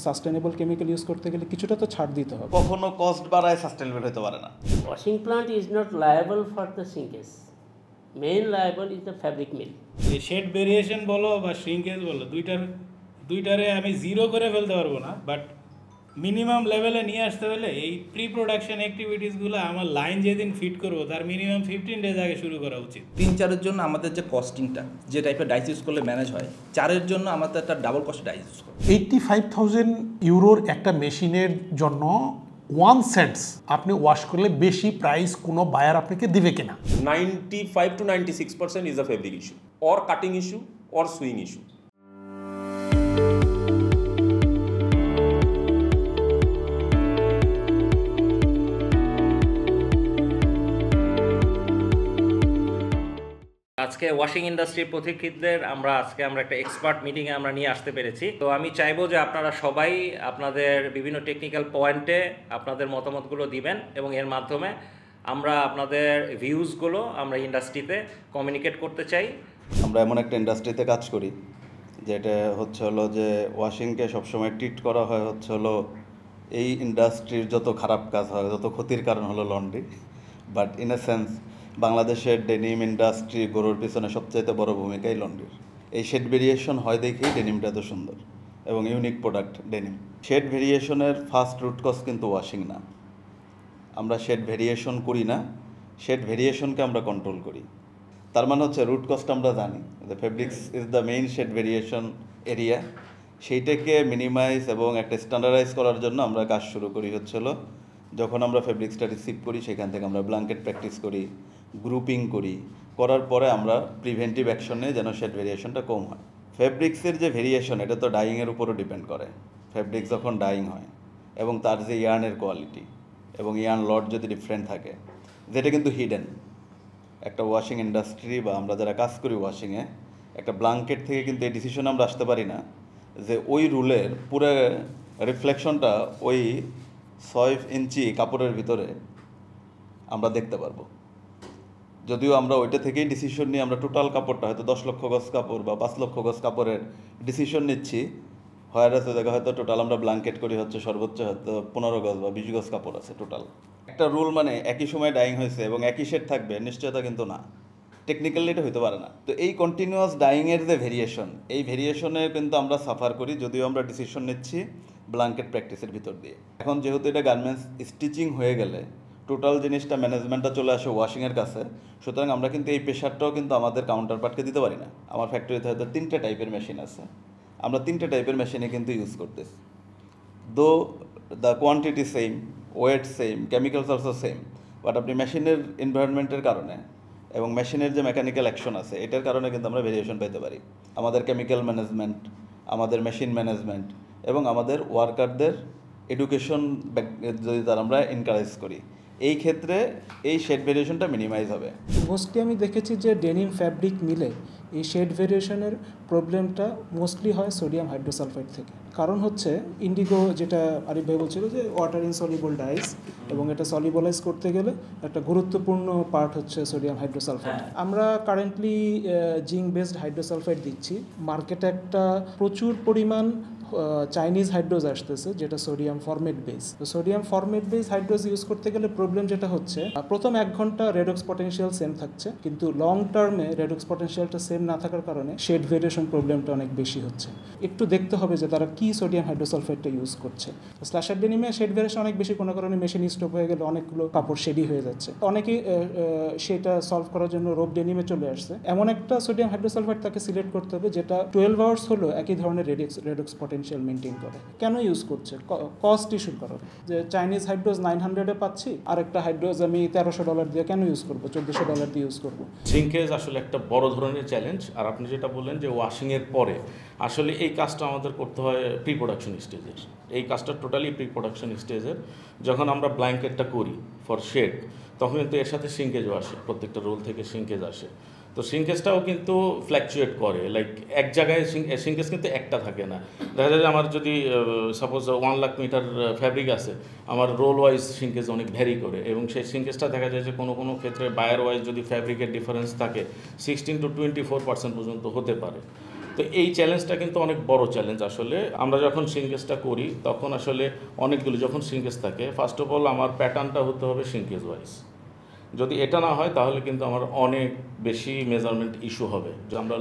Sustainable chemical use করতে গেলে কিছুটা তো ছাড় দিতে হবে। কখনো কস্ট বাড়ায় সাস্টেনেবল হতে পারে না। Washing plant is not liable for the shrinkage. Main liable is the fabric mill. এই শেড ভেরিয়েশন বলো বা শ্রিঙ্কেজ বলো, দুইটারে আমি জিরো করে ফেলতে পারবো না, বাট মিনিমাম লেভেলে নিয়ে আসতে হলে এই প্রি প্রোডাকশন অ্যাক্টিভিটিসগুলো আমার লাইন যেদিন ফিট করবো তার মিনিমাম 15 ডেজ আগে শুরু করা উচিত। 3-4-এর জন্য আমাদের যে কস্টিংটা যে টাইপের ডাইস ইউজ করলে ম্যানেজ হয়, 4-এর জন্য আমাদের একটা ডাবল কস্ট ডাইস ইউজ করে। 85,000 ইউরোর একটা মেশিনের জন্য 1 সেন্টস আপনি ওয়াশ করলে বেশি প্রাইস কোনো বায়ার আপনাকে দিবে কিনা? 95 to 96% is a fabric issue or cutting issue or sewing issue. আজকে ওয়াশিং ইন্ডাস্ট্রির পথিকৃতদের আমরা একটা এক্সপার্ট মিটিংয়ে আমরা নিয়ে আসতে পেরেছি। তো আমি চাইবো যে আপনারা সবাই আপনাদের বিভিন্ন টেকনিক্যাল পয়েন্টে আপনাদের মতামতগুলো দিবেন এবং এর মাধ্যমে আমরা আপনাদের ভিউজগুলো আমরা ইন্ডাস্ট্রিতে কমিউনিকেট করতে চাই। আমরা এমন একটা ইন্ডাস্ট্রিতে কাজ করি যেটা হচ্ছে হলো যে ওয়াশিংকে সবসময় ট্রিট করা হয় হচ্ছে হলো এই ইন্ডাস্ট্রির যত খারাপ কাজ হয়, যত ক্ষতির কারণ হলো laundry. But in a sense বাংলাদেশের ডেনিম ইন্ডাস্ট্রি গড়ার পিছনে সবচাইতে বড় ভূমিকাই লন্ড্রির। এই শেড ভেরিয়েশন হয় দেখেই ডেনিমটা এত সুন্দর এবং ইউনিক প্রোডাক্ট ডেনিম। শেড ভেরিয়েশনের ফার্স্ট রুট কজ কিন্তু ওয়াশিং না, আমরা শেড ভেরিয়েশন করি না, শেড ভেরিয়েশনকে আমরা কন্ট্রোল করি। তার মানে হচ্ছে রুট কজটা আমরা জানি যে fabrics is the main shade variation area, সেইটাকে মিনিমাইজ এবং একটা স্ট্যান্ডার্ডাইজ করার জন্য আমরা কাজ শুরু করি হচ্ছিল যখন আমরা ফেব্রিক্সটা রিসিভ করি সেখান থেকে আমরা ব্ল্যাঙ্কেট প্র্যাকটিস করি, গ্রুপিং করি, করার পরে আমরা প্রিভেন্টিভ অ্যাকশন নিয়ে যেন শেড ভেরিয়েশনটা কম হয়। ফেব্রিক্সের যে ভেরিয়েশন এটা তো ডাইংয়ের উপরও ডিপেন্ড করে। ফেব্রিক্স যখন ডাইং হয় এবং তার যে ইয়ার্নের কোয়ালিটি এবং ইয়ার্ন লট যদি ডিফারেন্ট থাকে, যেটা কিন্তু হিডেন। একটা ওয়াশিং ইন্ডাস্ট্রি বা আমরা যারা কাজ করি ওয়াশিংয়ে, একটা ব্ল্যাঙ্কেট থেকে কিন্তু এই ডিসিশনে আমরা আসতে পারি না যে ওই রুলের পুরো রিফ্লেকশনটা ওই 6 ইঞ্চি কাপড়ের ভিতরে আমরা দেখতে পারবো। যদিও আমরা ওইটা থেকেই ডিসিশন নিয়ে আমরা টোটাল কাপড়টা হয়তো 10 লক্ষ গজ কাপড় বা 5 লক্ষ গজ কাপড়ের ডিসিশন নিচ্ছি, হয়তো জায়গা হয়তো টোটাল আমরা ব্ল্যাঙ্কেট করি হচ্ছে সর্বোচ্চ হয়তো 15 গজ বা 20 গজ কাপড় আছে টোটাল। একটা রুল মানে একই সময় ডাইং হয়েছে এবং একই শেড থাকবে নিশ্চয়তা কিন্তু না, টেকনিক্যালি এটা হতে পারে না। তো এই কন্টিনিউয়াস ডাইংয়ের যে ভেরিয়েশন, এই ভেরিয়েশনে কিন্তু আমরা সাফার করি যদিও আমরা ডিসিশন নিচ্ছি ব্ল্যাঙ্কেট প্র্যাকটিসের ভিতর দিয়ে। এখন যেহেতু এটা গার্মেন্টস স্টিচিং হয়ে গেলে টোটাল জিনিসটা ম্যানেজমেন্টটা চলে আসে ওয়াশিংয়ের কাছে, সুতরাং আমরা কিন্তু এই প্রেশারটাও কিন্তু আমাদের কাউন্টার পার্টকে দিতে পারি না। আমার ফ্যাক্টরিতে হয়তো 3টে টাইপের মেশিন আছে, আমরা 3টে টাইপের মেশিনে কিন্তু ইউজ করতেছি। Though the quantity same, weight same, chemicals also same, but আপনি মেশিনের এনভায়রনমেন্টের কারণে এবং মেশিনের যে মেকানিক্যাল অ্যাকশন আছে এটার কারণে কিন্তু আমরা ভেরিয়েশন পেতে পারি। আমাদের কেমিক্যাল ম্যানেজমেন্ট, আমাদের মেশিন ম্যানেজমেন্ট এবং আমাদের ওয়ার্কারদের এডুকেশন যদি তার আমরা এনকারেজ করি, এই ক্ষেত্রে এই শেড ভেরিয়েশনটা মিনিমাইজ হবে। মোস্টলি আমি দেখেছি যে ডেনিম ফ্যাব্রিক মিলে এই শেড ভেরিয়েশনের প্রবলেমটা মোস্টলি হয় সোডিয়াম হাইড্রোসালফাইড থেকে। কারণ হচ্ছে ইন্ডিগো, যেটা আরিফ ভাই বলছিল যে ওয়াটার ইনসলিবল ডাইস, এবং এটা সলিবলাইজ করতে গেলে একটা গুরুত্বপূর্ণ পার্ট হচ্ছে সোডিয়াম হাইড্রোসালফাইড। আমরা কারেন্টলি জিঙ্ক বেসড হাইড্রোসালফাইড দিচ্ছি। মার্কেটে একটা প্রচুর পরিমাণ চাইনিজ হাইড্রোজ আসতেছে যেটা সোডিয়াম ফরমেট বেস। তো সোডিয়াম ফরমেট বেস হাইড্রোজ ইউজ করতে গেলে প্রবলেম যেটা হচ্ছে, প্রথম 1 ঘন্টা রেডক্স পটেনশিয়াল সেম থাকছে, কিন্তু লং টার্মে রেডক্স পটেনশিয়ালটা সেম না থাকার কারণে শেড ভেরিয়েশন প্রবলেমটা অনেক বেশি হচ্ছে। একটু দেখতে হবে যে তারা কি সোডিয়াম হাইড্রোসালফাইডটা ইউজ করছে। স্ল্যাশার ডেনিমে শেড ভেরিয়েশন অনেক বেশি, কোনো কারণে মেশিন স্টপ হয়ে গেলে অনেকগুলো কাপড় শেডি হয়ে যাচ্ছে। অনেকেই সেটা সলভ করার জন্য রোপ ডেনিমে চলে আসছে। এমন একটা সোডিয়াম হাইড্রোসালফাইড তাকে সিলেক্ট করতে হবে যেটা 12 আওয়ার্স হলো একই ধরনের রেডক্স পটেনশিয়াল মেনটেন করে। কেন ইউজ করছে? কস্ট ইস্যুর কারণে। যে চাইনিজ হাইড্রোজ 900-এ পাচ্ছি, আর একটা হাইড্রোজ আমি $1300 দিয়ে কেন ইউজ করবো, $1400 দিয়ে ইউজ করবো। শ্রিঙ্কেজ আসলে একটা বড় ধরনের চ্যালেঞ্জ। আর আপনি যেটা বললেন যে ওয়াশিংয়ের পরে আসলে এই কাজটা আমাদের করতে হয় প্রি প্রোডাকশন স্টেজের। এই কাজটা টোটালি প্রি প্রোডাকশন স্টেজের। যখন আমরা ব্ল্যাঙ্কেটটা করি ফর শেড, তখন কিন্তু এর সাথে শ্রিঙ্কেজও আসে, প্রত্যেকটা রোল থেকে শ্রিঙ্কেজ আসে। তো শ্রিঙ্কেজটাও কিন্তু ফ্ল্যাকচুয়েট করে, লাইক এক জায়গায় শ্রিঙ্কেজ কিন্তু একটা থাকে না। দেখা যায় যে আমার যদি সাপোজ 1 লাখ মিটার ফ্যাব্রিক আছে, আমার রোল ওয়াইজ শ্রিঙ্কেজ অনেক ভ্যারি করে, এবং সেই শ্রিঙ্কেজটা দেখা যায় যে কোনো ক্ষেত্রে বায়ার ওয়াইজ যদি ফ্যাব্রিকের ডিফারেন্স থাকে 16 to 24% পর্যন্ত হতে পারে। তো এই চ্যালেঞ্জটা কিন্তু অনেক বড় চ্যালেঞ্জ আসলে। আমরা যখন শ্রিঙ্কেজটা করি তখন আসলে অনেকগুলো যখন শ্রিঙ্কেজ থাকে, ফার্স্ট অফ অল আমার প্যাটার্নটা হতে হবে শ্রিঙ্কেজ ওয়াইজ। যদি এটা না হয় তাহলে কিন্তু আমার অনেক বেশি মেজারমেন্ট ইস্যু হবে। যে আমরা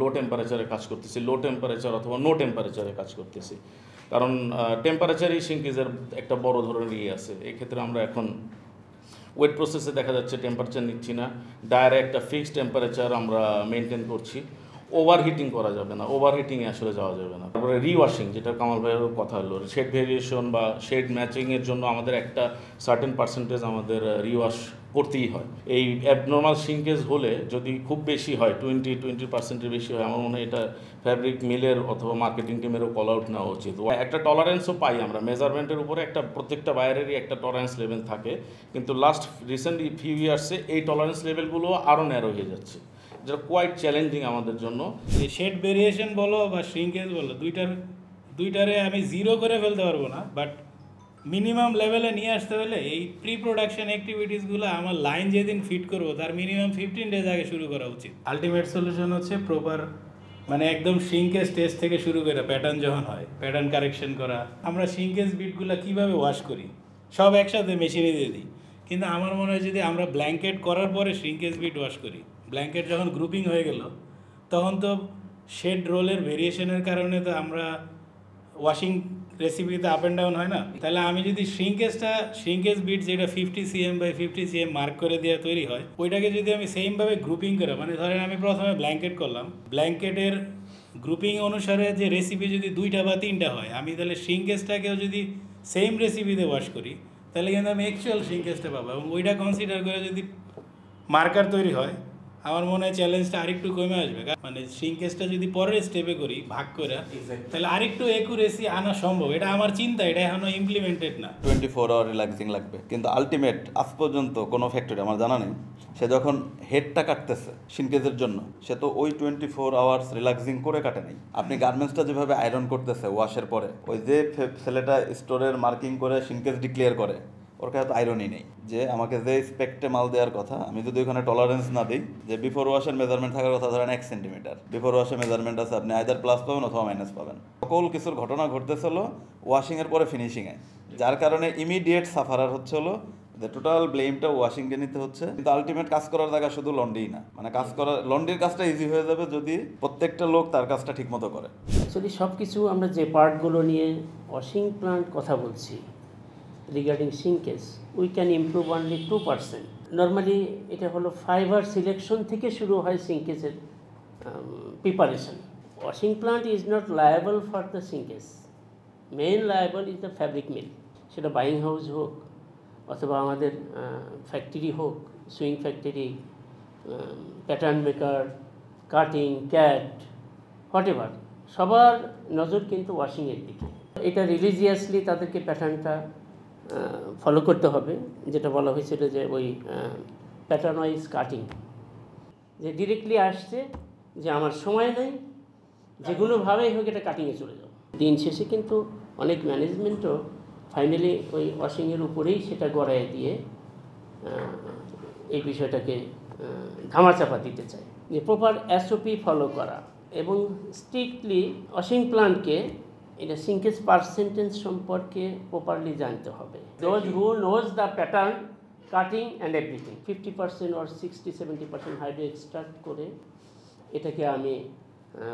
লো টেম্পারেচারে কাজ করতেছি, লো টেম্পারেচার অথবা নো টেম্পারেচারে কাজ করতেছি, কারণ টেম্পারেচারই শ্রিঙ্কেজের একটা বড় ধরনের আছে। এই ক্ষেত্রে আমরা এখন ওয়েট প্রসেসে দেখা যাচ্ছে টেম্পারেচার নিচ্ছি না, ডাইরেক্ট একটা ফিক্সড টেম্পারেচার আমরা মেনটেন করছি। ওভার হিটিং করা যাবে না, ওভার হিটিংয়ে আসলে যাওয়া যাবে না। তারপরে রিওয়াশিং, যেটা কামাল ভাইয়ের কথা হলো, শেড ভেরিয়েশন বা শেড ম্যাচিংয়ের জন্য আমাদের একটা সার্টেন পার্সেন্টেজ আমাদের রিওয়াশ করতেই হয়। এই অ্যাবনর্মাল শ্রিঙ্কেজ হলে যদি খুব বেশি হয়, 20% বেশি হয়, আমার মনে হয় এটা ফ্যাব্রিক মিলের অথবা মার্কেটিং টিমেরও কল আউট নেওয়া উচিত। একটা টলারেন্সও পাই আমরা মেজারমেন্টের উপরে, একটা প্রত্যেকটা বায়ারেরই একটা টলারেন্স লেভেল থাকে, কিন্তু লাস্ট রিসেন্টলি ফিউ ইয়ার্সে এই টলারেন্স লেভেলগুলো আরও ন্যারো হয়ে যাচ্ছে, যেটা কোয়াইট চ্যালেঞ্জিং আমাদের জন্য। এই শেড ভেরিয়েশন বলো বা শ্রিঙ্কেজ বলো, দুইটারে আমি জিরো করে ফেলতে পারবো না, বাট মিনিমাম লেভেলে নিয়ে আসতে হলে এই প্রি প্রোডাকশন অ্যাক্টিভিটিসগুলো আমার লাইন যেদিন ফিট করবো তার মিনিমাম 15 ডেজ আগে শুরু করা উচিত। আলটিমেট সলিউশন হচ্ছে প্রপার, মানে একদম শ্রিঙ্কেজ স্টেজ থেকে শুরু করে প্যাটার্ন যখন হয় প্যাটার্ন কারেকশন করা। আমরা শ্রিঙ্কেজ বিটগুলো কীভাবে ওয়াশ করি, সব একসাথে মেশিনে দিয়ে দিই, কিন্তু আমার মনে হয় যদি আমরা ব্ল্যাঙ্কেট করার পরে শ্রিঙ্কেজ বিট ওয়াশ করি, ব্ল্যাঙ্কেট যখন গ্রুপিং হয়ে গেল তখন তো শেড রোলের ভেরিয়েশনের কারণে তো আমরা ওয়াশিং রেসিপিতে আপ অ্যান্ড ডাউন হয় না। তাহলে আমি যদি শ্রিঙ্কেজ বিট যেটা 50 cm বাই 50 cm মার্ক করে দেওয়া তৈরি হয়, ওইটাকে যদি আমি সেমভাবে গ্রুপিং করে, মানে ধরেন আমি প্রথমে ব্ল্যাঙ্কেট করলাম, ব্ল্যাঙ্কেটের গ্রুপিং অনুসারে যে রেসিপি যদি 2টা বা 3টা হয়, আমি তাহলে শ্রিঙ্কেজটাকেও যদি সেম রেসিপিতে ওয়াশ করি তাহলে কিন্তু আমি অ্যাকচুয়াল শ্রিঙ্কেজটা পাবো, এবং ওইটা কনসিডার করে যদি মার্কার তৈরি হয় আমার মনে হয় চ্যালেঞ্জটা আরেকটু কমে আসবে। মানে শ্রিঙ্কেজটা যদি পরের স্টেপে করি ভাগ করে, তাহলে আরেকটু অ্যাকুরেসি আনা সম্ভব। এটা আমার চিন্তা, এটা এখনো ইমপ্লিমেন্টেড না। 24 আওয়ার রিল্যাক্সিং লাগবে, কিন্তু আলটিমেট আজ পর্যন্ত কোনো ফ্যাক্টরি আমার জানা নেই সে যখন হেডটা কাটতেছে শ্রিঙ্কেজের জন্য সে তো ওই 24 আওয়ার্স রিল্যাক্সিং করে কাটে নাই। আপনি গার্মেন্টসটা যেভাবে আয়রন করতেছে ওয়াশের পরে, ওই যে ছেলেটা স্টোরের মার্কিং করে শ্রিঙ্কেজ ডিক্লেয়ার করে, ওর কাছে তো আয়রনই নেই যে আমাকে যে স্পেক্টে মাল দেওয়ার কথা, আমি যদি ওখানে টলারেন্স না দিই, যে বিফোর ওয়াশের মেজারমেন্ট থাকার কথা ধরেন 1 সেন্টিমিটার, বিফোর ওয়াশের মেজারমেন্ট আছে আপনি আইদার প্লাস পাবেন অথবা মাইনাস পাবেন। সকল কিছুর ঘটনা ঘটতেছিল ওয়াশিংয়ের পরে ফিনিশিংয়ে, যার কারণে ইমিডিয়েট সাফারার হচ্ছে হলো যে টোটাল ব্লেমটা ওয়াশিংকে নিতে হচ্ছে। কিন্তু আলটিমেট কাজ করার জায়গা শুধু লন্ড্রি না, মানে কাজ করা লন্ড্রির কাজটা ইজি হয়ে যাবে যদি প্রত্যেকটা লোক তার কাজটা ঠিক মতো করে। অ্যাকচুয়ালি সব কিছু আমরা যে পার্টগুলো নিয়ে ওয়াশিং প্লান্ট কথা বলছি regarding shrinkage, we can improve only 2%। Normally এটা হলো ফাইবার সিলেকশন থেকে শুরু হয় শ্রিঙ্কেজের preparation. Washing plant is not liable for the shrinkage, main liable is the fabric mill, সেটা বাইং হাউস হোক অথবা আমাদের ফ্যাক্টরি হোক, sewing factory, pattern maker, cutting, cat, whatever, সবার নজর কিন্তু ওয়াশিংয়ের দিকে। এটা রিলিজিয়াসলি তাদেরকে প্যাটার্নটা ফলো করতে হবে, যেটা বলা হয়েছিল যে ওই প্যাটার্ন ওয়াইজ কাটিং, যে ডিরেক্টলি আসছে যে আমার সময় নেই, যে কোনোভাবেই হোক এটা কাটিংয়ে চলে যাও। দিন শেষে কিন্তু অনেক ম্যানেজমেন্টও ফাইনালি ওই ওয়াশিংয়ের উপরেই সেটা গড়ায় দিয়ে এই বিষয়টাকে ধামাচাপা দিতে চায়। যে প্রপার এসওপি ফলো করা এবং স্ট্রিক্টলি ওয়াশিং প্লান্টকে এটা শ্রিঙ্কেজ পার্সেন্টেজ সম্পর্কে প্রপারলি জানতে হবে। Those who knows the pattern, cutting and everything, 50% or 60-70% hydro extract করে এটাকে আমি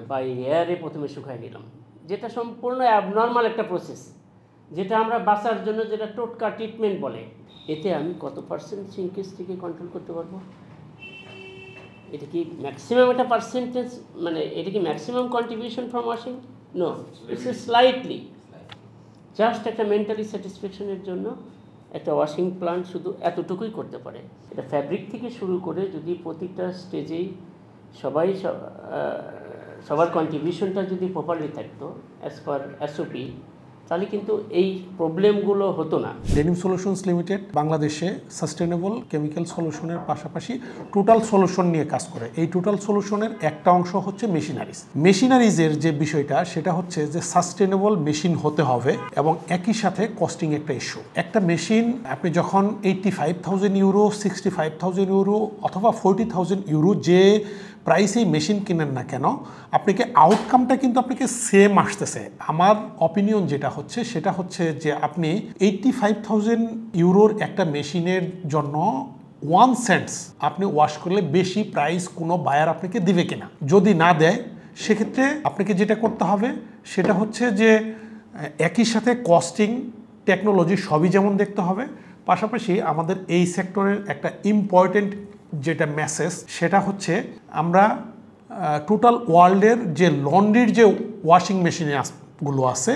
বাই এয়ারে প্রথমে শুকাই নিলাম, যেটা সম্পূর্ণ অ্যাবনর্মাল একটা প্রসেস, যেটা আমরা বাঁচার জন্য যেটা টোটকা ট্রিটমেন্ট বলে। এতে আমি কত পার্সেন্ট শ্রিঙ্কেজ থেকে কন্ট্রোল করতে পারবো? এটা কি ম্যাক্সিমাম একটা পার্সেন্টেজ, মানে এটা কি maximum contribution from washing? No, it's slightly just একটা মেন্টালি স্যাটিসফ্যাকশনের জন্য একটা ওয়াশিং প্লান্ট শুধু এতটুকুই করতে পারে। এটা ফ্যাব্রিক থেকে শুরু করে যদি প্রতিটা স্টেজেই সবার কন্ট্রিবিউশনটা যদি প্রপারলি থাকতো অ্যাজ পার এসওপি, তাহলে কিন্তু এই প্রবলেমগুলো হতো না। ডেনিম সলিউশনস লিমিটেড বাংলাদেশে সাস্টেনেবল কেমিক্যাল সলিউশনের পাশাপাশি টোটাল সলিউশন নিয়ে কাজ করে। এই টোটাল সলিউশনের একটা অংশ হচ্ছে মেশিনারিজ। মেশিনারিজের যে বিষয়টা সেটা হচ্ছে যে সাস্টেনেবল মেশিন হতে হবে এবং একই সাথে কস্টিং একটা ইস্যু। একটা মেশিন আপনি যখন 85,000 ইউরো, 65,000 ইউরো অথবা 40,000 ইউরো যে প্রাইসেই মেশিন কিনেন না কেন, আপনাকে আউটকামটা কিন্তু আপনাকে সেম আসতেছে। আমার অপিনিয়ন যেটা হচ্ছে সেটা হচ্ছে যে আপনি 85,000 ইউরোর একটা মেশিনের জন্য 1 সেন্টস আপনি ওয়াশ করলে বেশি প্রাইস কোনো বায়ার আপনাকে দিবে কিনা। যদি না দেয় সেক্ষেত্রে আপনাকে যেটা করতে হবে সেটা হচ্ছে যে একই সাথে কস্টিং, টেকনোলজি সবই যেমন দেখতে হবে, পাশাপাশি আমাদের এই সেক্টরের একটা ইম্পর্টেন্ট যেটা মেসেজ সেটা হচ্ছে আমরা টোটাল ওয়ার্ল্ডের যে লন্ড্রির যে ওয়াশিং মেশিনগুলো আছে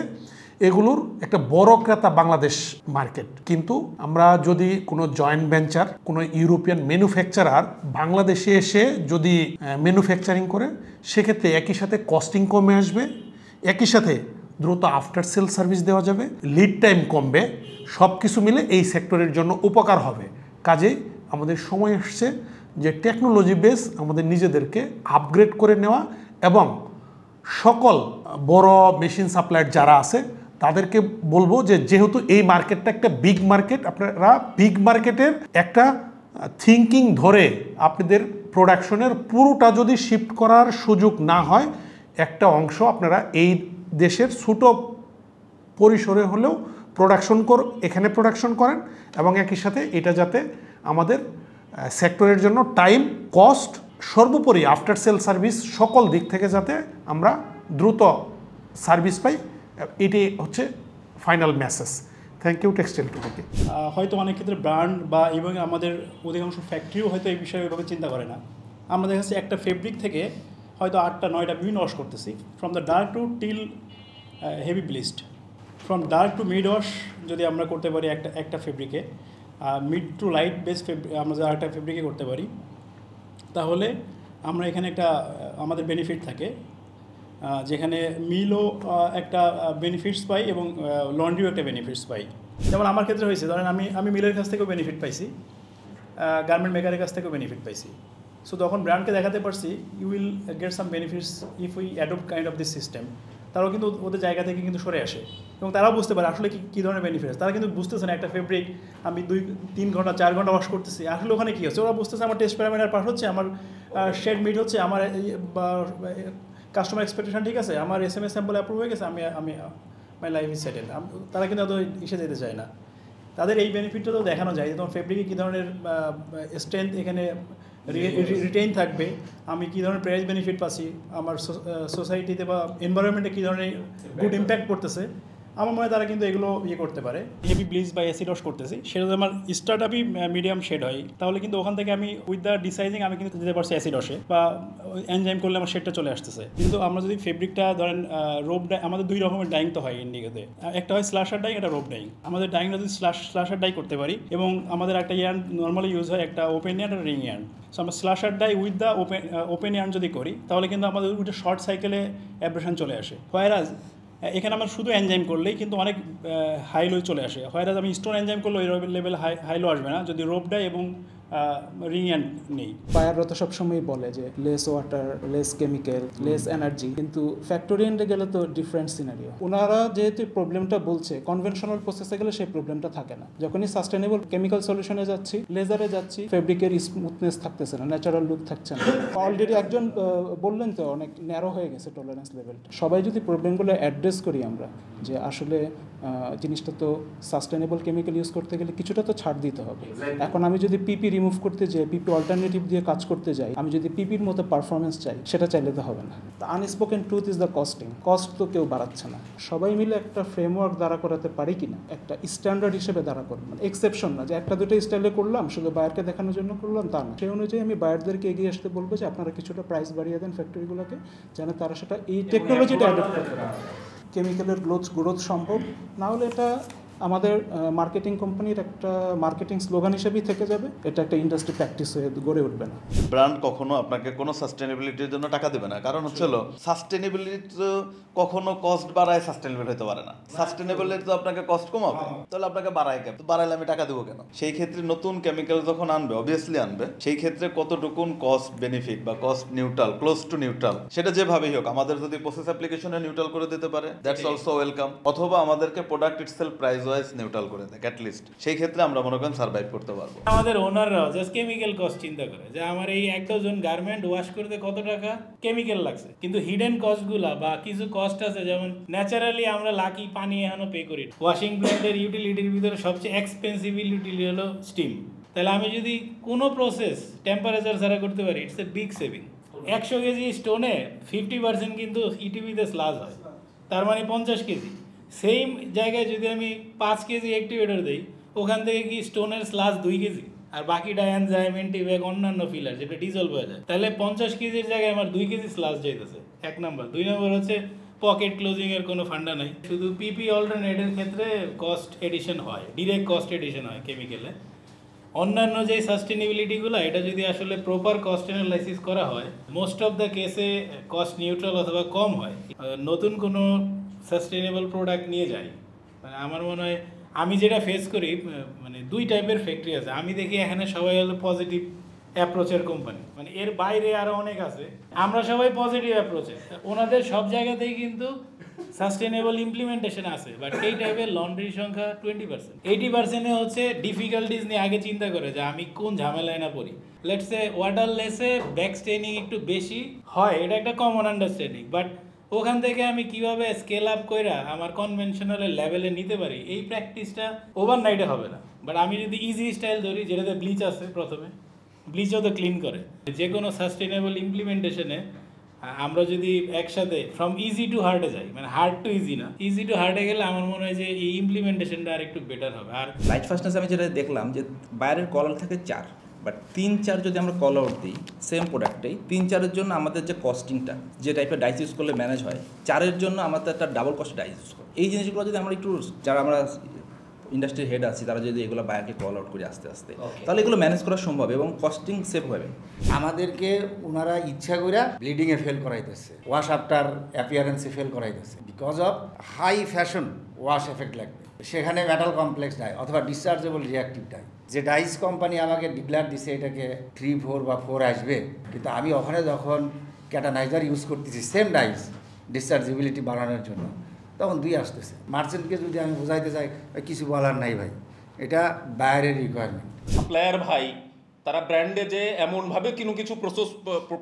এগুলোর একটা বড় ক্রেতা বাংলাদেশ মার্কেট। কিন্তু আমরা যদি কোনো জয়েন্ট ভেঞ্চার, কোনো ইউরোপিয়ান ম্যানুফ্যাকচারার বাংলাদেশে এসে যদি ম্যানুফ্যাকচারিং করে সেক্ষেত্রে একই সাথে কস্টিং কমে আসবে, একই সাথে দ্রুত আফটার সেল সার্ভিস দেওয়া যাবে, লিড টাইম কমবে, সব কিছু মিলে এই সেক্টরের জন্য উপকার হবে। কাজেই আমাদের সময় আসছে যে টেকনোলজি বেস আমাদের নিজেদেরকে আপগ্রেড করে নেওয়া এবং সকল বড় মেশিন সাপ্লায়ার যারা আছে তাদেরকে বলবো যে যেহেতু এই মার্কেটটা একটা বিগ মার্কেট, আপনারা বিগ মার্কেটের একটা থিঙ্কিং ধরে আপনাদের প্রোডাকশনের পুরোটা যদি শিফট করার সুযোগ না হয়, একটা অংশ আপনারা এই দেশের ছোট পরিসরে হলেও এখানে প্রোডাকশন করেন এবং একই সাথে এটা যাতে আমাদের সেক্টরের জন্য টাইম, কস্ট, সর্বোপরি আফটার সেল সার্ভিস সকল দিক থেকে যাতে আমরা দ্রুত সার্ভিস পাই, এটি হচ্ছে final message. Thank you textile টুডেকে। হয়তো অনেক ক্ষেত্রে ব্র্যান্ড বা এবং আমাদের অধিকাংশ ফ্যাক্টরিও হয়তো এই বিষয়ে ওইভাবে চিন্তা করে না। আমরা দেখা যাচ্ছে একটা ফেব্রিক থেকে হয়তো 8টা 9টা বিভিন্ন ওয়াশ করতেছি, from the dark to till heavy bleached, from dark to mid wash যদি আমরা করতে পারি একটা ফেব্রিকে, মিড টু লাইট বেস আমরা যদি আরেকটা ফেব্রিকে করতে পারি, তাহলে আমরা এখানে একটা আমাদের বেনিফিট থাকে, যেখানে মিলও একটা বেনিফিটস পাই এবং লন্ড্রিও একটা বেনিফিটস পাই। যেমন আমার ক্ষেত্রে হয়েছে, ধরেন আমি মিলের কাছ থেকেও বেনিফিট পাইছি, গার্মেন্ট মেকারের কাছ থেকেও বেনিফিট পাইছি। সো তখন ব্র্যান্ডকে দেখাতে পারছি you will get some benefits if we adopt kind of this system. তারাও কিন্তু ওদের জায়গা থেকে কিন্তু সরে আসে এবং তারাও বুঝতে পারে আসলে কী ধরনের বেনিফিটস। তারা কিন্তু বুঝতেছে না একটা ফেব্রিক আমি 2-3 ঘন্টা 4 ঘন্টা ওয়াশ করতেছি, আসলে ওখানে কী হচ্ছে ওরা বুঝতেছে আমার টেস্ট প্যারামিটার পাস হচ্ছে, আমার শেড মিট হচ্ছে, আমার কাস্টমার এক্সপেকটেশন ঠিক আছে, আমার SMS স্যাম্পল অ্যাপ্রুভ হয়ে গেছে, আমি মাই লাইফ ইজ সেটেল। তারা কিন্তু এত ইসে যেতে চায় না। তাদের এই বেনিফিটটা তো দেখানো যায় যে তোমার ফেব্রিকে কী ধরনের স্ট্রেংথ এখানে রিটেইন থাকবে, আমি কী ধরনের প্রাইস বেনিফিট পাচ্ছি, আমার সোসাইটিতে বা এনভায়রনমেন্টে কী ধরনের গুড ইম্প্যাক্ট পড়তেছে। আমার মনে হয় তারা কিন্তু এগুলো করতে পারে। হেভি ব্লিচ বা অ্যাসিড ওয়াশ করতেছি, সেটা যদি আমার স্টার্ট আপই মিডিয়াম শেড হয়, তাহলে কিন্তু ওখান থেকে আমি উইথ দ্য ডিসাইজিং আমি কিন্তু যেতে পারছি অ্যাসিড ওয়াশে, বা এনজাইম করলে আমার শেডটা চলে আসতেছে। কিন্তু আমরা যদি ফেব্রিকটা ধরেন রোপ ডাই, আমাদের 2 রকমের ডাইং তো হয় ইন্ডিগোতে, একটা হয় স্ল্যাশার ডাই, একটা রোপ ডাইং। আমাদের ডাইংটা যদি স্ল্যাশার ডাই করতে পারি এবং আমাদের একটা ইয়ার্ন নর্মালি ইউজ হয়, একটা ওপেন ইয়ার্ন আর রিং ইয়ার্ন। সো আমরা slasher dye with the open yarn যদি করি, তাহলে কিন্তু আমাদের ওইটা শর্ট সাইকেলে অ্যাব্রেশন চলে আসে। হোয়ারাজ এখানে আমার শুধু এনজাইম করলেই কিন্তু অনেক হাইলো চলে আসে। হোয়ারাজ আমি স্টোন এনজাইম করলে ওই লেভেল হাইলো আসবে না যদি রোপ ডাই এবং রিং অ্যান্ড নেই। বায়াররা তো সবসময় বলে যে less water, less chemical, less energy, কিন্তু ফ্যাক্টরি এন্ডে গেলে তো ডিফারেন্ট সিনারিও। ওনারা যেহেতু প্রবলেমটা বলছে, কনভেনশনাল প্রসেসে গেলে সেই প্রবলেমটা থাকে না। যখনই সাস্টেনেবল কেমিক্যাল সলিউশনে যাচ্ছি, লেজারে যাচ্ছি, ফেব্রিকের স্মুথনেস থাকতেছে না, ন্যাচারাল লুক থাকছে না। অলরেডি একজন বললেন তো অনেক ন্যারো হয়ে গেছে টলারেন্স লেভেলটা। সবাই যদি প্রবলেমগুলো অ্যাড্রেস করি আমরা, যে আসলে জিনিসটা তো সাস্টেনেবল কেমিক্যাল ইউজ করতে গেলে কিছুটা তো ছাড় দিতে হবে। এখন আমি যদি পিপি রিমুভ করতে যাই, পিপি অল্টারনেটিভ দিয়ে কাজ করতে যাই, আমি যদি পিপির মতো পারফরমেন্স চাই, সেটা চাইলে তো হবে না। The unspoken truth is the costing. Cost তো কেউ বাড়াচ্ছে না, সবাই মিলে একটা ফ্রেমওয়ার্ক দাঁড়া করাতে পারি কিনা, একটা স্ট্যান্ডার্ড হিসেবে দাঁড়া করবো, মানে এক্সেপশন না যে একটা দুটো স্টাইলে করলাম শুধু বায়ারকে দেখানোর জন্য করলাম, তা না। সেই অনুযায়ী আমি বায়ারদেরকে এগিয়ে আসতে বলবো যে আপনারা কিছুটা প্রাইস বাড়িয়ে দেন ফ্যাক্টরিগুলোকে, যেন তারা সেটা এই টেকনোলজিটা অ্যাডপ্ট করতে পারে। কেমিক্যালের গ্রোথ সম্ভব না হলে এটা আমাদের মার্কেটিং কোম্পানির একটা মার্কেটিং স্লোগান হিসেবেই থেকে যাবে, এটা একটা ইন্ডাস্ট্রি প্র্যাকটিস হয়ে গড়ে উঠবে না। ব্র্যান্ড কখনো আপনাকে কোনো সাস্টেনেবিলিটির জন্য টাকা দেবে না, কারণ হচ্ছে হলো সাস্টেনেবিলিটি কখনো কস্ট বাড়ায় সাস্টেনেবল হতে পারে না। সাস্টেনেবিলিটি তো আপনাকে কস্ট কমাবে, তাহলে আপনাকে বাড়ায় কেন? বাড়াইলে আমি টাকা দেবো কেন? সেই ক্ষেত্রে নতুন কেমিক্যাল যখন আনবে, অবভিয়াসলি আনবে, সেই ক্ষেত্রে কতটুকুন কস্ট বেনিফিট বা cost neutral, close two neutral, সেটা যেভাবেই হোক, আমাদের যদি প্রসেস অ্যাপ্লিকেশনে নিউট্রাল করে দিতে পারে, দ্যাটস অলসো ওয়েলকাম। অথবা আমাদেরকে product itself price wise neutral করে দেয় অ্যাটলিস্ট, সেই ক্ষেত্রে আমরা মনে করেন সার্ভাইভ করতে পারবো। আমাদের ওনাররাও জাস্ট কেমিক্যাল কস্ট চিন্তা করে যে আমার এই 1,000 গার্মেন্ট ওয়াশ করতে কত টাকা কেমিক্যাল লাগছে, কিন্তু হিডেন কস্টগুলা বা কিছু কস্ট আছে, যেমন ন্যাচারালি আমরা লাকি পানি এখনো পে করি। ওয়াশিং প্ল্যান্টের ইউটিলিটির ভিতরে সবচেয়ে এক্সপেন্সিভ ইউটিলিটি হলো স্টিম। তাহলে আমি যদি কোনো প্রসেস টেম্পারেচার ছাড়া করতে পারি, it's a big saving. 100 KG স্টোনে 50% কিন্তু ইটিভিতে স্লাজ হয়, তার মানে 50 কেজি। সেম জায়গায় যদি আমি 5 কেজি অ্যাক্টিভেটর দিই, ওখান থেকে কি স্টোনের স্লাজ 2 কেজি, আর বাকিটা এনজাইম, অ্যান্টিব্যাক, অন্যান্য ফিলার যেটা ডিজলভ হয়ে যায়। তাহলে 50 কেজির জায়গায় আমার 2 কেজি স্লাজ যাইতেছে, 1 নম্বর। 2 নম্বর হচ্ছে পকেট ক্লোজিংয়ের কোনো ফান্ডা নাই। শুধু পিপি অল্টারনেটের ক্ষেত্রে কস্ট এডিশন হয়, ডিরেক্ট কস্ট এডিশন হয় কেমিক্যালে। অন্যান্য যে সাস্টেনেবিলিটিগুলো, এটা যদি আসলে প্রপার কস্ট অ্যানালাইসিস করা হয়, মোস্ট অফ দ্য কেসে কস্ট নিউট্রাল অথবা কম হয়। নতুন কোনো সাস্টেনেবল প্রোডাক্ট নিয়ে যাই, মানে আমার মনে হয় আমি যেটা ফেস করি, মানে 2 টাইপের ফ্যাক্টরি আছে। আমি দেখি এখানে সবাই হলো পজিটিভ অ্যাপ্রোচের কোম্পানি, মানে এর বাইরে আরও অনেক আছে। আমরা সবাই পজিটিভ অ্যাপ্রোচে, ওনাদের সব জায়গাতেই কিন্তু সাস্টেনেবল ইমপ্লিমেন্টেশন আছে, বাট এই টাইপের লন্ড্রির সংখ্যা 20%। 80% হচ্ছে ডিফিকাল্টিস নিয়ে আগে চিন্তা করে যে আমি কোন ঝামেলায় না পড়ি। লেটস সে ওয়াটার লেসে ব্যাক স্টেনিং একটু বেশি হয়, এটা একটা কমন আন্ডারস্ট্যান্ডিং, বাট ওখান থেকে আমি কিভাবে স্কেল আপ কইরা আমার কনভেনশনালের লেভেলে নিতে পারি, এই প্র্যাকটিসটা ওভারনাইটে হবে না। বাট আমি যদি ইজি স্টাইল ধরি, যেটাতে ব্লিচ আছে, প্রথমে ব্লিচও তো ক্লিন করে, যে কোনো সাস্টেনেবল ইমপ্লিমেন্টেশনে আমরা যদি একসাথে ফ্রম ইজি টু হার্ডে যাই, মানে হার্ড টু ইজি না, ইজি টু হার্ডে গেলে আমার মনে হয় যে এই ইমপ্লিমেন্টেশনটা আর একটু বেটার হবে। আর লাইট ফাস্টনেস আমি যেটা দেখলাম যে বাইরের কলার থাকে 4, বাট 3-4 যদি আমরা কল আউট দিই সেম প্রোডাক্টেই, 3-4-এর জন্য আমাদের যে কস্টিংটা, যে টাইপের ডাইস ইউজ করলে ম্যানেজ হয়, 4-এর জন্য আমাদের একটা ডাবল কস্ট ডাইস ইউজ করে। এই জিনিসগুলো যদি আমরা একটু, যারা আমরা ইন্ডাস্ট্রির হেড আছি, তারা যদি এগুলো বাইরে কল আউট করি আস্তে আস্তে, তাহলে এগুলো ম্যানেজ করা সম্ভব এবং কস্টিং সেভ হবে। আমাদেরকে ওনারা ইচ্ছা করে ব্লিডিংয়ে ফেল করাইতেছে, ওয়াশ আফটার অ্যাপিয়ারেন্সে ফেল করাইতেছে, because of high fashion wash effect লাগবে। সেখানে মেটাল কমপ্লেক্স ডাই অথবা ডিসচার্জেবল রিঅ্যাক্টিভ ডাই, যে ডাইস কোম্পানি আমাকে ডিক্লেয়ার দিছে এটাকে 3, 4 বা 4 আসবে, কিন্তু আমি ওখানে যখন ক্যাটানাইজার ইউজ করতেছি সেম ডাইস ডিসচার্জেবিলিটি বাড়ানোর জন্য, তখন 2 আসতেছে। মার্চেন্টকে যদি আমি বোঝাইতে চাই, কিছু বলার নাই ভাই, এটা বাইরের রিকোয়ারমেন্ট। সাপ্লায়ার ভাই তারা ব্র্যান্ডে যে এমনভাবে কিছু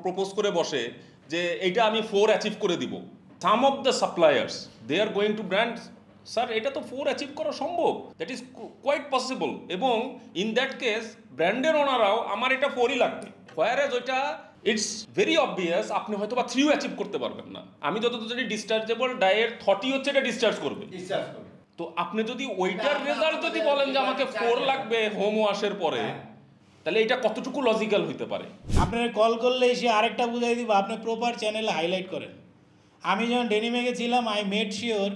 প্রপোজ করে বসে যে এইটা আমি 4 অ্যাচিভ করে দিব। Some of the suppliers they are going to brands, sir এটা তো 4 অ্যাচিভ করা সম্ভব, দ্যাট ইজ কোয়াইট পসিবল, এবং ইন দ্যাট কেস ব্র্যান্ডের ওনারাও আমার এটা 4ই লাগবে, হোয়ার ওইটা ইটস ভেরি অবভিয়াস আপনি হয়তো বা 3ও অ্যাচিভ করতে পারবেন না। আমি যতদূর জানি ডিসচার্জেবল ডায়ের 30 হচ্ছে এটা ডিসচার্জ করবে। তো আপনি যদি ওইটার রেজাল্ট যদি বলেন যে আমাকে 4 লাগবে হোম ওয়াশের পরে, তাহলে এটা কতটুকু লজিক্যাল হইতে পারে? আপনার কল করলে এসে আরেকটা বুঝাই দিব, আপনি প্রপার চ্যানেলে হাইলাইট করেন। আমি যখন ডেনিমে গেছিলাম, আই মেড শিওর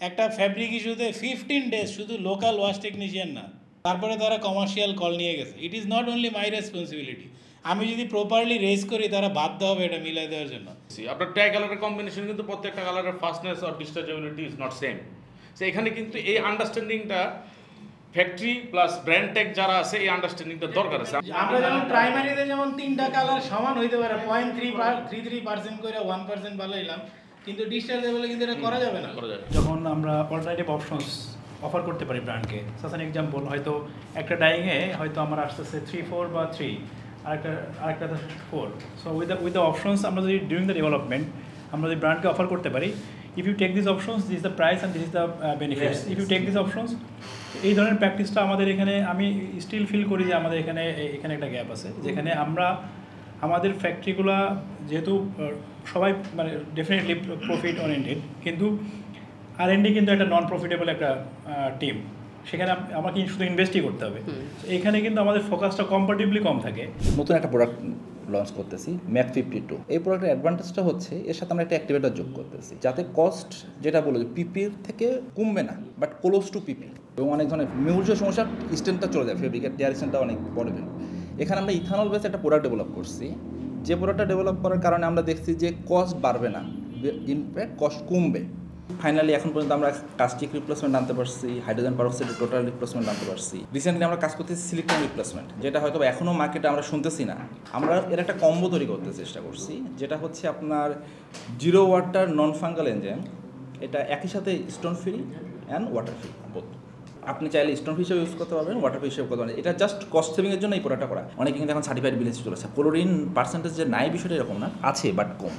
একটা ফ্যাব্রিক ইস্যুতে 15 ডেজ শুধু লোকাল ওয়াশ টেকনিশিয়ান না, তারপরে তারা কমার্শিয়াল কল নিয়ে গেছে। It is not only my responsibility, আমি যদি প্রপারলি রেজ করি তারা বাধ্য হবে এটা মিলাই দেওয়ার জন্য। আপনার ট্যাগ কালারের কম্বিনেশন কিন্তু প্রত্যেকটা কালারের ফাস্টনেস আর dischargeability is not same. So এখানে কিন্তু এই আন্ডারস্ট্যান্ডিংটা ফ্যাক্টরি প্লাস ব্র্যান্ড ট্যাগ যারা আছে, এই আন্ডারস্ট্যান্ডিংটা দরকার আছে। আমরা যেমন প্রাইমারিতে যেমন 3টা কালার সমান হইতে পারে, 0.33% করে 1% বাড়াইলাম, কিন্তু ডিসচার্জেবলে কিন্তু এটা করা যাবে না। যখন আমরা অল্টারনেটিভ অপশনস অফার করতে পারি ব্র্যান্ডকে, সাস অ্যান এক্সাম্পল, হয়তো একটা ডাইংয়ে হয়তো আমার আসতেছে 3, 4 বা 3, আরেকটা 4। সো উইথ দ্য অপশনস আমরা যদি ডিউরিং দ্য ডেভেলপমেন্ট আমরা যদি ব্র্যান্ডকে অফার করতে পারি, if you take this options, this is the price and this is the benefits, if you take this options. এই ধরনের প্র্যাকটিসটা আমাদের এখানে, আমি স্টিল ফিল করি যে আমাদের এখানে একটা গ্যাপ আছে, যেখানে আমরা আমাদের ফ্যাক্টরিগুলো যেহেতু সবাই মানে ডেফিনেটলি প্রফিট ওরিয়েন্টেড, কিন্তু R&D কিন্তু একটা নন প্রফিটেবল একটা টিম, সেখানে আমাকে শুধু ইনভেস্টই করতে হবে। এখানে কিন্তু আমাদের ফোকাসটা কম্পারেটিভলি কম থাকে। নতুন একটা প্রোডাক্ট লঞ্চ করতেছি ম্যাট 52। এই প্রোডাক্টের অ্যাডভান্টেজটা হচ্ছে এর সাথে আমরা একটা অ্যাক্টিভেটর যোগ করতেছি, যাতে কস্ট যেটা বলো পিপির থেকে কমবে না, বাট ক্লোজ টু পিপি, এবং অনেক ধরনের মিউজুয়াল সমস্যা স্ট্যান্ডটা চলে যায়, ফেব্রিকের টেয়ার স্ট্যান্ডটা অনেক বড় বের। এখানে আমরা ইথানল বেস একটা প্রোডাক্ট ডেভেলপ করছি, যে প্রোডাক্টটা ডেভেলপ করার কারণে আমরা দেখছি যে কস্ট বাড়বে না, ইনফ্যাক্ট কস্ট কমবে। ফাইনালি এখন পর্যন্ত আমরা কাস্টিক রিপ্লেসমেন্ট আনতে পারছি, হাইড্রোজেন পারঅক্সাইডের টোটাল রিপ্লেসমেন্ট আনতে পারছি। রিসেন্টলি আমরা কাজ করতেছি সিলিকন রিপ্লেসমেন্ট, যেটা হয়তো এখনও মার্কেটে আমরা শুনতেছি না। আমরা এর একটা কম্বো তৈরি করতে চেষ্টা করছি, যেটা হচ্ছে আপনার 0 ওয়াটার নন ফাঙ্গাল এনজাইম, এটা একই সাথে stone free and water free both. আপনি চাইলে স্টোন ফ্রি হিসেবে ইউজ করতে পারবেন, ওয়াটার ফ্রি হিসেবে করতে পারবেন। এটা জাস্ট কস্ট সেভিংয়ের জন্য এই প্রোডাক্টটা করা। অনেকে কিন্তু এখন সার্টিফাইড ভিলেজে চলে আসে। ক্লোরিন পার্সেন্টেজ যে নাই বিষয়টা এরকম না, আছে বাট কম।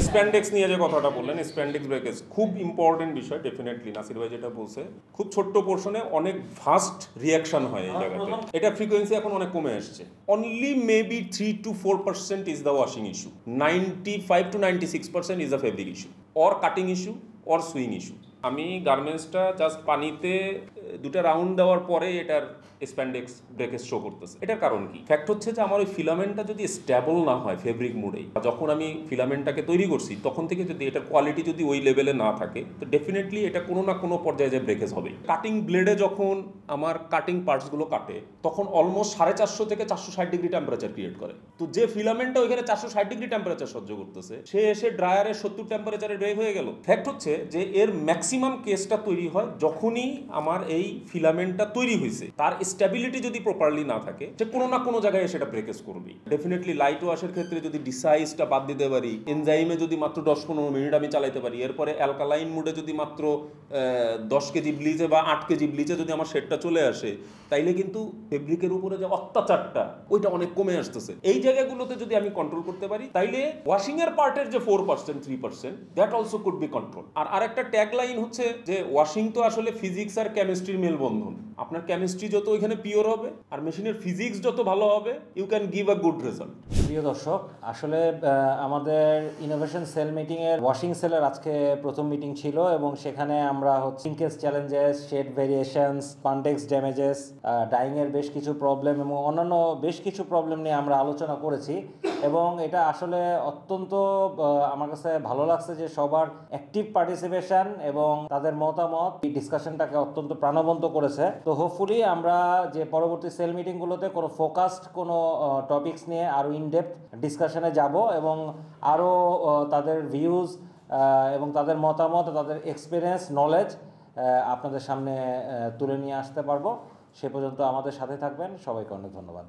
স্প্যান্ডেক্স নিয়ে যে কথাটা বললেন, স্প্যান্ডেক্স ব্রেকেজ খুব ইম্পর্টেন্ট বিষয়। ডেফিনেটলি নাসির ভাই যেটা বলছে, খুব ছোট্ট পোর্শনে অনেক ফাস্ট রিয়াকশন হয় এই জায়গাতে। এটা ফ্রিকোয়েন্সি এখন অনেক কমে আসছে। Only maybe 3 to 4% is the washing issue, 95 to 96% is the fabric issue or cutting issue or swing issue. আমি গার্মেন্টসটা জাস্ট পানিতে দুটা রাউন্ড দেওয়ার পরে এটার স্প্যান্ডেক্স ব্রেকেজ শো করতেছে। এটার কারণ কি? ফ্যাক্ট হচ্ছে যে আমার ওই ফিলামেন্টটা যদি স্টেবল না হয় ফেব্রিক মুডেই, যখন আমি ফিলামেন্টটাকে তৈরি করছি তখন থেকে যদি এটার কোয়ালিটি যদি ওই লেভেলে না থাকে, তো ডেফিনেটলি এটা কোনো না কোনো পর্যায়ে যে ব্রেকেজ হবে। কাটিং ব্লেডে যখন আমার কাটিং পার্টসগুলো কাটে, তখন অলমোস্ট 450 থেকে 460 ডিগ্রি টেম্পারেচার ক্রিয়েট করে। তো যে ফিলামেন্টটা ওইখানে 460 ডিগ্রি টেম্পারেচার সহ্য করতেছে, সে এসে ড্রায়ারে 70 টেম্পারেচারে ড্রাই হয়ে গেল। ফ্যাক্ট হচ্ছে যে এর ম্যাক্সিমাম কেসটা তৈরি হয় যখনই আমার এই ফিলামেন্টটা তৈরি হয়েছে, তার স্টেবিলিটি যদি প্রপারলি না থাকে, যে কোনো না কোনো জায়গায় সেটা ব্রেকেজ করবে। ডেফিনেটলি লাইট ওয়াশের ক্ষেত্রে যদি ডিসাইজটা বাদ দিতে পারি, এনজাইমে যদি মাত্র 10-15 মিনিট আমি চালাইতে পারি, এরপরে অ্যালকালাইন মুডে যদি মাত্র 10 কেজি ব্লিচে বা 8 কেজি ব্লিচে যদি আমার শেডটা চলে আসে, তাইলে কিন্তু ফেব্রিকের উপরে যে অত্যাচারটা ওইটা অনেক কমে আসতেছে। এই জায়গাগুলোতে যদি আমি কন্ট্রোল করতে পারি, তাইলে ওয়াশিং এর পার্টের যে 4% 3% that also could be control. আর আরেকটা ট্যাগ লাইন হচ্ছে যে ওয়াশিং তো আসলে ফিজিক্স আর কেমিস্ট্রির মেলবন্ধন। আপনার কেমিস্ট্রি যত ওইখানে পিওর হবে আর মেশিনের ফিজিক্স যত ভালো হবে, you can give a good result. প্রিয় দর্শক, আসলে আমাদের ইনোভেশন সেল মিটিংয়ের ওয়াশিং সেলের আজকে প্রথম মিটিং ছিল এবং সেখানে আমরা shrinkage challenges, shade variations, spandex damages, ডাইংয়ের বেশ কিছু প্রবলেম এবং অন্যান্য বেশ কিছু প্রবলেম নিয়ে আমরা আলোচনা করেছি। এবং এটা আসলে অত্যন্ত আমার কাছে ভালো লাগছে যে সবার অ্যাক্টিভ পার্টিসিপেশন এবং তাদের মতামত এই ডিসকাশনটাকে অত্যন্ত প্রাণবন্ত করেছে। তো হোপফুলি আমরা যে পরবর্তী সেল মিটিংগুলোতে কোনো ফোকাসড কোনো টপিকস নিয়ে আরও ইনডেপথ ডিসকাশনে যাব এবং আরও তাদের ভিউজ এবং তাদের মতামত, তাদের এক্সপিরিয়েন্স, নলেজ আপনাদের সামনে তুলে নিয়ে আসতে পারবো। সে পর্যন্ত আমাদের সাথে থাকবেন। সবাইকে অনেক ধন্যবাদ।